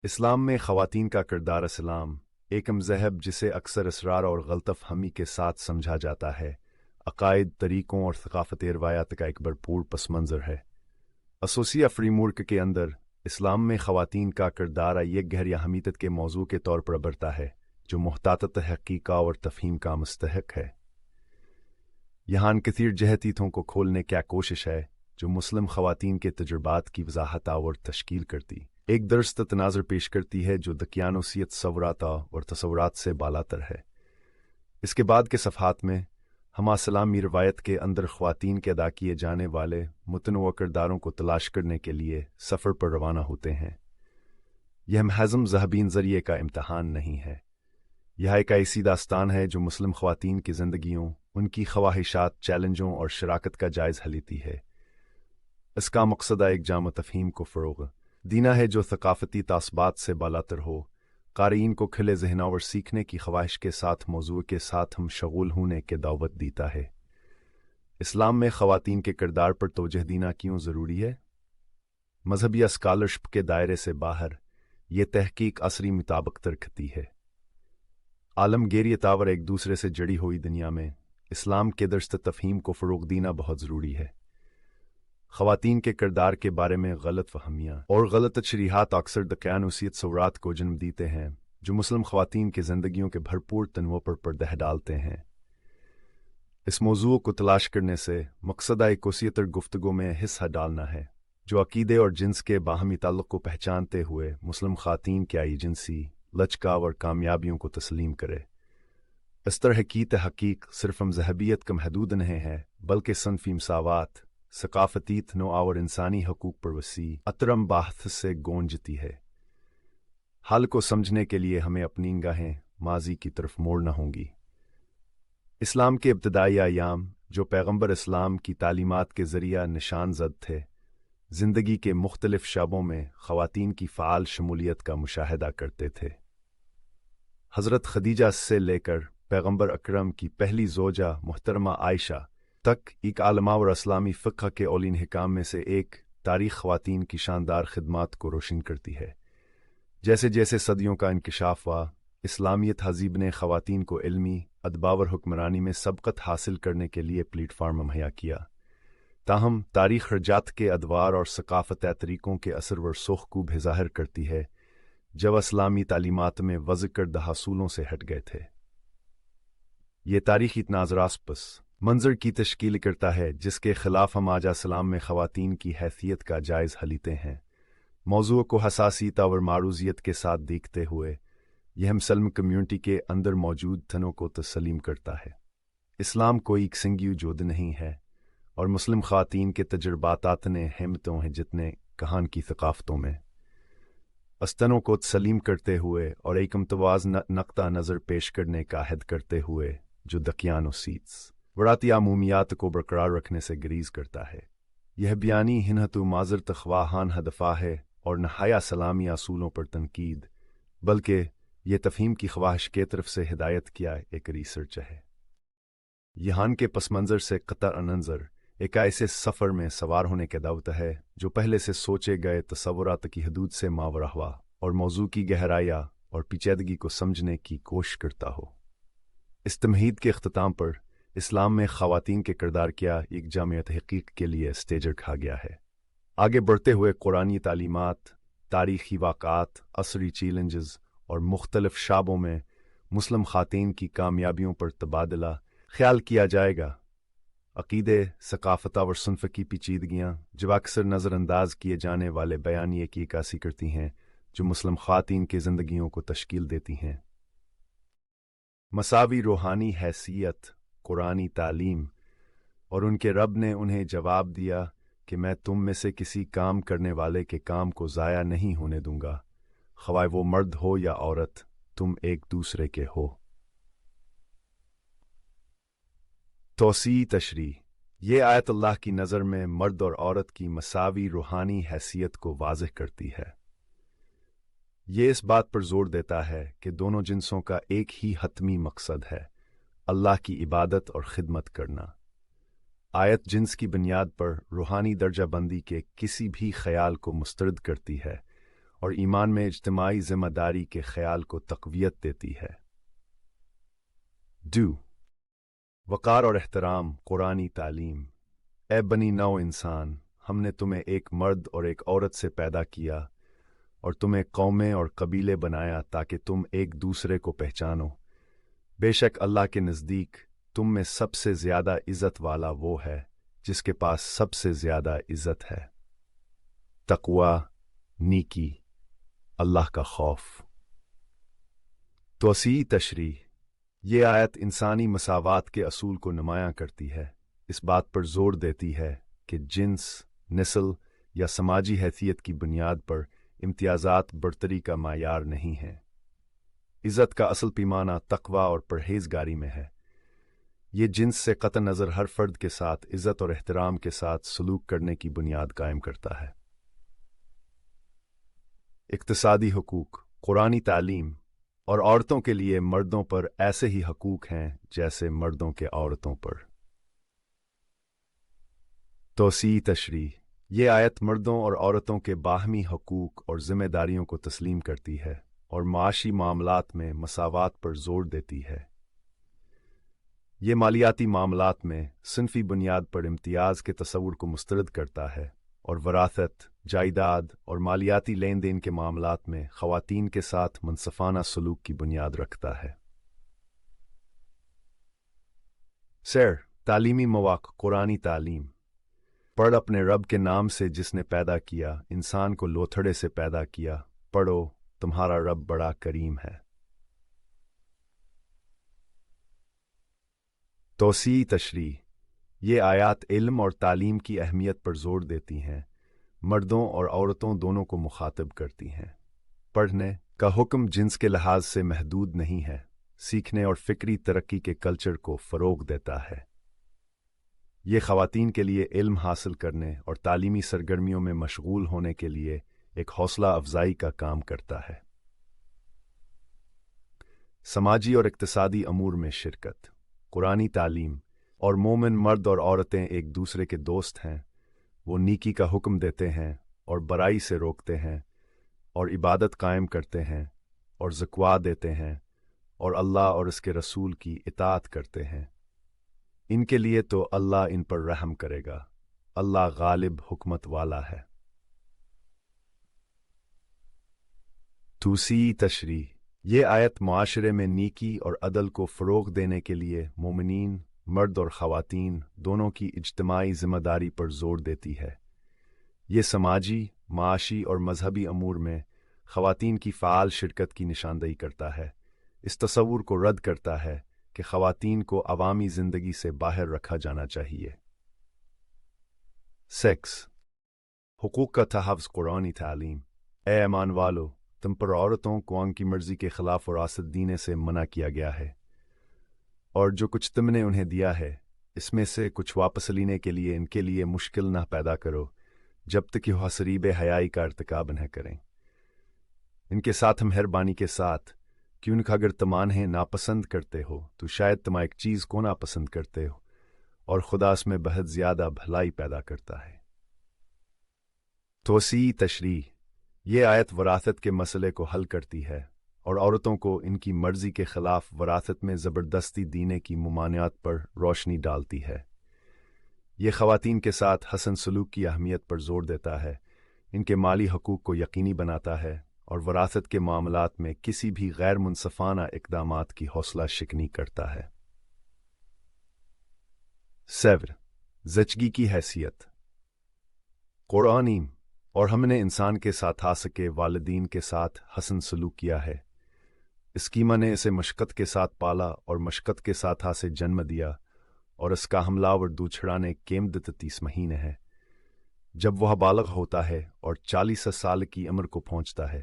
اسلام میں خواتین کا کردار اسلام ایک مذہب جسے اکثر اسرار اور غلط فہمی کے ساتھ سمجھا جاتا ہے، عقائد، طریقوں اور ثقافتی روایات کا ایک بھرپور پس منظر ہے۔ خصوصی فری ملک کے اندر اسلام میں خواتین کا کردار ایک گہری اہمیت کے موضوع کے طور پر ابھرتا ہے جو محتاط تحقیق اور تفہیم کا مستحق ہے۔ یہاں کثیر جہتیتوں کو کھولنے کی کوشش ہے جو مسلم خواتین کے تجربات کی وضاحت اور تشکیل کرتی ایک درست تناظر پیش کرتی ہے جو دقیانوسیت تصورات اور تصورات سے بالاتر ہے۔ اس کے بعد کے صفحات میں ہم اسلامی روایت کے اندر خواتین کے ادا کیے جانے والے متنوع کرداروں کو تلاش کرنے کے لیے سفر پر روانہ ہوتے ہیں۔ یہ محض ذہبی ذریعے کا امتحان نہیں ہے، یہ ایک ایسی داستان ہے جو مسلم خواتین کی زندگیوں، ان کی خواہشات، چیلنجوں اور شراکت کا جائزہ لیتی ہے۔ اس کا مقصد ایک جامع تفہیم کو فروغ دینا ہے جو ثقافتی تعصبات سے بالاتر ہو، قارئین کو کھلے ذہن اور سیکھنے کی خواہش کے ساتھ موضوع کے ساتھ ہم شغول ہونے کی دعوت دیتا ہے۔ اسلام میں خواتین کے کردار پر توجہ دینا کیوں ضروری ہے؟ مذہبی اسکالرشپ کے دائرے سے باہر یہ تحقیق عصری مطابقت رکھتی ہے۔ عالمگیر طور ایک دوسرے سے جڑی ہوئی دنیا میں اسلام کے درست تفہیم کو فروغ دینا بہت ضروری ہے۔ خواتین کے کردار کے بارے میں غلط فہمیاں اور غلط تشریحات اکثر دقیانوسیت تصورات کو جنم دیتے ہیں جو مسلم خواتین کی زندگیوں کے بھرپور تنوع پر پردہ ڈالتے ہیں۔ اس موضوع کو تلاش کرنے سے مقصد ایک وسیع تر گفتگو میں حصہ ڈالنا ہے جو عقیدے اور جنس کے باہمی تعلق کو پہچانتے ہوئے مسلم خواتین کی ایجنسی، لچکاو اور کامیابیوں کو تسلیم کرے۔ اس طرح کی تحقیق صرف مذہبیت کا محدود نہیں ہے بلکہ صنفی مساوات، ثقافتی تنوع اور انسانی حقوق پر وسیع اترم بحث سے گونجتی ہے۔ حال کو سمجھنے کے لیے ہمیں اپنی نگاہیں ماضی کی طرف موڑنا ہوں گی۔ اسلام کے ابتدائی ایام جو پیغمبر اسلام کی تعلیمات کے ذریعہ نشان زد تھے، زندگی کے مختلف شعبوں میں خواتین کی فعال شمولیت کا مشاہدہ کرتے تھے۔ حضرت خدیجہ سے لے کر پیغمبر اکرم کی پہلی زوجہ محترمہ عائشہ تک ایک عالمہ اور اسلامی فقہ کے اولین حکام میں سے ایک تاریخ خواتین کی شاندار خدمات کو روشن کرتی ہے۔ جیسے جیسے صدیوں کا انکشاف ہوا، اسلامی تہذیب نے خواتین کو علمی، ادبی اور حکمرانی میں سبقت حاصل کرنے کے لیے پلیٹ فارم مہیا کیا۔ تاہم تاریخ رجعت کے ادوار اور ثقافتی طریقوں کے اثر و رسوخ کو بھی ظاہر کرتی ہے جب اسلامی تعلیمات میں وضع کردہ اصولوں سے ہٹ گئے تھے۔ یہ تاریخی تناظرات پس منظر کی تشکیل کرتا ہے جس کے خلاف ہم آج اسلام میں خواتین کی حیثیت کا جائزہ لیتے ہیں۔ موضوع کو حساسیت اور معروضیت کے ساتھ دیکھتے ہوئے یہ مسلم کمیونٹی کے اندر موجود تنوع کو تسلیم کرتا ہے۔ اسلام کوئی ایک سنگیو جود نہیں ہے اور مسلم خواتین کے تجربات نے ہمتوں ہیں جتنے کہان کی ثقافتوں میں اس تنوع کو تسلیم کرتے ہوئے اور ایک متوازن نقطہ نظر پیش کرنے کا عہد کرتے ہوئے جو دقیانوسیت وراتی عمومیات کو برقرار رکھنے سے گریز کرتا ہے۔ یہ بیانی ہنہتو معذرت خواہان ہدفہ ہے اور نہایا سلامی اصولوں پر تنقید، بلکہ یہ تفہیم کی خواہش کی طرف سے ہدایت کیا ایک ریسرچ ہے۔ یہاں کے پس منظر سے قطع نظر ایک ایسے سفر میں سوار ہونے کی دعوت ہے جو پہلے سے سوچے گئے تصورات کی حدود سے ماورا ہوا اور موضوع کی گہرائیاں اور پیچیدگی کو سمجھنے کی کوشش کرتا ہو۔ اس تمہید کے اختتام پر اسلام میں خواتین کے کردار کیا ایک جامع تحقیق کے لیے اسٹیج رکھا گیا ہے۔ آگے بڑھتے ہوئے قرآنی تعلیمات، تاریخی واقعات، عصری چیلنجز اور مختلف شعبوں میں مسلم خواتین کی کامیابیوں پر تبادلہ خیال کیا جائے گا۔ عقیدے، ثقافت اور صنف کی پیچیدگیاں جو اکثر نظر انداز کیے جانے والے بیانیے کی عکاسی کرتی ہیں جو مسلم خواتین کی زندگیوں کو تشکیل دیتی ہیں۔ مساوی روحانی حیثیت، قرآنی تعلیم اور ان کے رب نے انہیں جواب دیا کہ میں تم میں سے کسی کام کرنے والے کے کام کو ضائع نہیں ہونے دوں گا، خواہ وہ مرد ہو یا عورت، تم ایک دوسرے کے ہو۔ توسیع تشریح: یہ آیت اللہ کی نظر میں مرد اور عورت کی مساوی روحانی حیثیت کو واضح کرتی ہے۔ یہ اس بات پر زور دیتا ہے کہ دونوں جنسوں کا ایک ہی حتمی مقصد ہے، اللہ کی عبادت اور خدمت کرنا۔ آیت جنس کی بنیاد پر روحانی درجہ بندی کے کسی بھی خیال کو مسترد کرتی ہے اور ایمان میں اجتماعی ذمہ داری کے خیال کو تقویت دیتی ہے۔ 2 وقار اور احترام قرآنی تعلیم۔ اے بنی نو انسان، ہم نے تمہیں ایک مرد اور ایک عورت سے پیدا کیا اور تمہیں قومیں اور قبیلے بنایا تاکہ تم ایک دوسرے کو پہچانو۔ بے شک اللہ کے نزدیک تم میں سب سے زیادہ عزت والا وہ ہے جس کے پاس سب سے زیادہ عزت ہے۔ تقوی، نیکی، اللہ کا خوف۔ توسیع تشریح۔ یہ آیت انسانی مساوات کے اصول کو نمایاں کرتی ہے، اس بات پر زور دیتی ہے کہ جنس، نسل یا سماجی حیثیت کی بنیاد پر امتیازات برتری کا معیار نہیں ہیں۔ عزت کا اصل پیمانہ تقوی اور پرہیزگاری میں ہے۔ یہ جنس سے قطع نظر ہر فرد کے ساتھ عزت اور احترام کے ساتھ سلوک کرنے کی بنیاد قائم کرتا ہے۔ اقتصادی حقوق قرآنی تعلیم۔ اور عورتوں کے لیے مردوں پر ایسے ہی حقوق ہیں جیسے مردوں کے عورتوں پر۔ توسیع تشریح۔ یہ آیت مردوں اور عورتوں کے باہمی حقوق اور ذمہ داریوں کو تسلیم کرتی ہے اور معاشی معاملات میں مساوات پر زور دیتی ہے۔ یہ مالیاتی معاملات میں صنفی بنیاد پر امتیاز کے تصور کو مسترد کرتا ہے اور وراثت، جائیداد اور مالیاتی لین دین کے معاملات میں خواتین کے ساتھ منصفانہ سلوک کی بنیاد رکھتا ہے۔ تعلیمی مواقع قرآنی تعلیم۔ پڑھ اپنے رب کے نام سے جس نے پیدا کیا، انسان کو لوتھڑے سے پیدا کیا، پڑھو تمہارا رب بڑا کریم ہے۔ توسیع تشریح۔ یہ آیات علم اور تعلیم کی اہمیت پر زور دیتی ہیں، مردوں اور عورتوں دونوں کو مخاطب کرتی ہیں۔ پڑھنے کا حکم جنس کے لحاظ سے محدود نہیں ہے، سیکھنے اور فکری ترقی کے کلچر کو فروغ دیتا ہے۔ یہ خواتین کے لیے علم حاصل کرنے اور تعلیمی سرگرمیوں میں مشغول ہونے کے لیے ایک حوصلہ افزائی کا کام کرتا ہے۔ سماجی اور اقتصادی امور میں شرکت قرآنی تعلیم۔ اور مومن مرد اور عورتیں ایک دوسرے کے دوست ہیں، وہ نیکی کا حکم دیتے ہیں اور برائی سے روکتے ہیں اور عبادت قائم کرتے ہیں اور زکوٰۃ دیتے ہیں اور اللہ اور اس کے رسول کی اطاعت کرتے ہیں۔ ان کے لیے تو اللہ ان پر رحم کرے گا، اللہ غالب حکمت والا ہے۔ توسیع تشریح۔ یہ آیت معاشرے میں نیکی اور عدل کو فروغ دینے کے لیے مومنین مرد اور خواتین دونوں کی اجتماعی ذمہ داری پر زور دیتی ہے۔ یہ سماجی، معاشی اور مذہبی امور میں خواتین کی فعال شرکت کی نشاندہی کرتا ہے، اس تصور کو رد کرتا ہے کہ خواتین کو عوامی زندگی سے باہر رکھا جانا چاہیے۔ حقوق کا تحفظ قرآنی تعلیم۔ اے ایمان والو، تم پر عورتوں کو ان کی مرضی کے خلاف وراثت دینے سے منع کیا گیا ہے، اور جو کچھ تم نے انہیں دیا ہے اس میں سے کچھ واپس لینے کے لیے ان کے لیے مشکل نہ پیدا کرو جب تک کہ وہ حسریب حیائی کا ارتکاب نہ کریں۔ ان کے ساتھ مہربانی کے ساتھ، کیوں کہ اگر تم انہیں ناپسند کرتے ہو تو شاید تم ایک چیز کو ناپسند کرتے ہو، اور خدا اس میں بہت زیادہ بھلائی پیدا کرتا ہے۔ توسیع تشریح۔ یہ آیت وراثت کے مسئلے کو حل کرتی ہے اور عورتوں کو ان کی مرضی کے خلاف وراثت میں زبردستی دینے کی ممانعت پر روشنی ڈالتی ہے۔ یہ خواتین کے ساتھ حسن سلوک کی اہمیت پر زور دیتا ہے، ان کے مالی حقوق کو یقینی بناتا ہے اور وراثت کے معاملات میں کسی بھی غیر منصفانہ اقدامات کی حوصلہ شکنی کرتا ہے۔ زچگی کی حیثیت قرآنی۔ اور ہم نے انسان کے ساتھ کے والدین کے ساتھ حسن سلوک کیا ہے۔ اسکیما نے اسے مشقت کے ساتھ پالا اور مشقت کے ساتھ سے جنم دیا، اور اس کا حملہ اور دوچھڑانے کی مدت 30 مہینے ہے۔ جب وہ بالغ ہوتا ہے اور 40 سال کی عمر کو پہنچتا ہے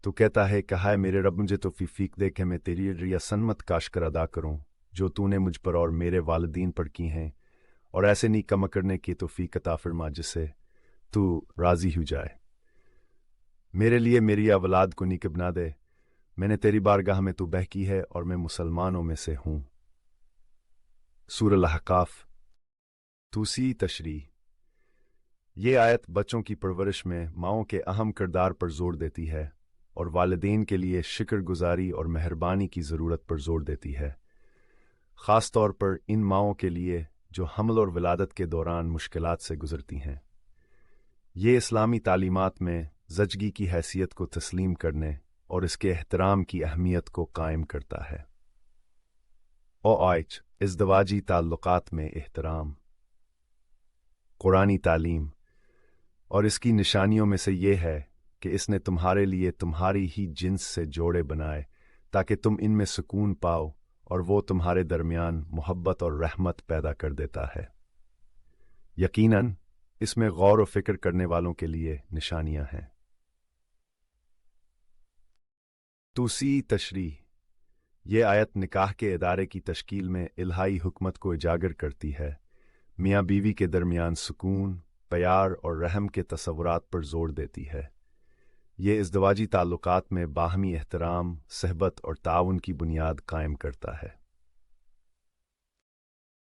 تو کہتا ہے کہ ہائے میرے رب، مجھے توفیق دے کہ میں تیری ریا سنمت کاشکر ادا کروں جو تو نے مجھ پر اور میرے والدین پر کی ہیں، اور ایسے نیک کام کرنے کی توفیق عطا فرما جس سے تو راضی ہو جائے۔ میرے لیے میری اولاد کو نیک بنا دے، میں نے تیری بارگاہ میں تو بہ کی ہے اور میں مسلمانوں میں سے ہوں۔ سورہ الاحقاف۔ توسیع تشریح۔ یہ آیت بچوں کی پرورش میں ماؤں کے اہم کردار پر زور دیتی ہے اور والدین کے لیے شکر گزاری اور مہربانی کی ضرورت پر زور دیتی ہے، خاص طور پر ان ماؤں کے لیے جو حمل اور ولادت کے دوران مشکلات سے گزرتی ہیں۔ یہ اسلامی تعلیمات میں زچگی کی حیثیت کو تسلیم کرنے اور اس کے احترام کی اہمیت کو قائم کرتا ہے۔ ازدواجی تعلقات میں احترام، قرآنی تعلیم اور اس کی نشانیوں میں سے یہ ہے کہ اس نے تمہارے لیے تمہاری ہی جنس سے جوڑے بنائے تاکہ تم ان میں سکون پاؤ، اور وہ تمہارے درمیان محبت اور رحمت پیدا کر دیتا ہے۔ یقیناً اس میں غور و فکر کرنے والوں کے لیے نشانیاں ہیں۔ توسیع تشریح، یہ آیت نکاح کے ادارے کی تشکیل میں الہائی حکمت کو اجاگر کرتی ہے، میاں بیوی کے درمیان سکون، پیار اور رحم کے تصورات پر زور دیتی ہے۔ یہ ازدواجی تعلقات میں باہمی احترام، صحبت اور تعاون کی بنیاد قائم کرتا ہے۔